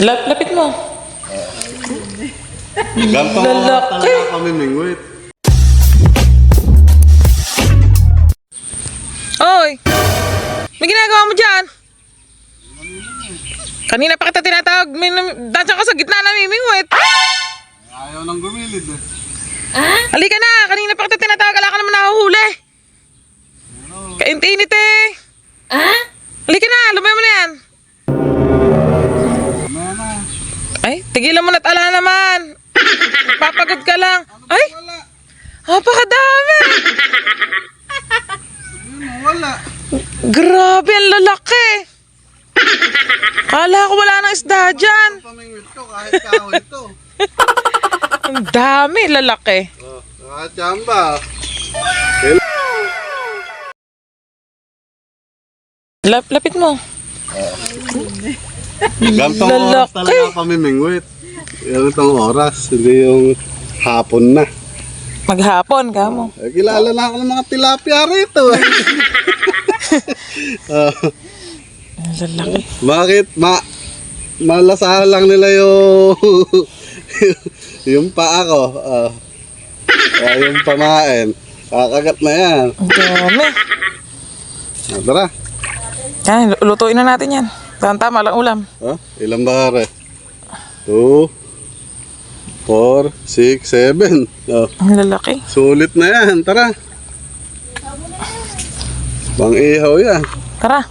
Lapit mo. Gantong Lalaki. talaga kami mingwit. Oy! May ginagawa mo dyan? Kanina pa kita tinatawag. Dansya ka sa gitna na mimingwit. Ayaw nang gumilid eh. Halika na! Kanina pa kita tinatawag. Wala ka naman nahuhuli. Kainit-init eh. Halika na! Lumay mo na yan. Mamaya na. Ay, tigilan mo na't ala naman. Papagod ka lang. Ay! Wala. Napakadami! Wala. Grabe, ang lalaki. Kala ko wala nang isda dyan. Pamingwit ko kahit kahoy ito. Ang dami, lalaki. Oh, nakachamba. Lapit mo. Gantong oras Lalaki. talaga kami mingwit. Yan itong oras, hindi yung hapon na. Maghapon ka mo. Eh, kilala na ako ng mga tilapia rito. Oh, Ang lalaki. bakit? Malasahan lang nila yung yung paa ko. Yung pamain. Kakagat na yan. Ang dami. Tara. Yan, lutuin na natin yan. Tama lang ulam. Ilang bare? 2, 4, 6, 7. Ang lalaki. Sulit na yan. Tara. Pang ihaw yan. Tara.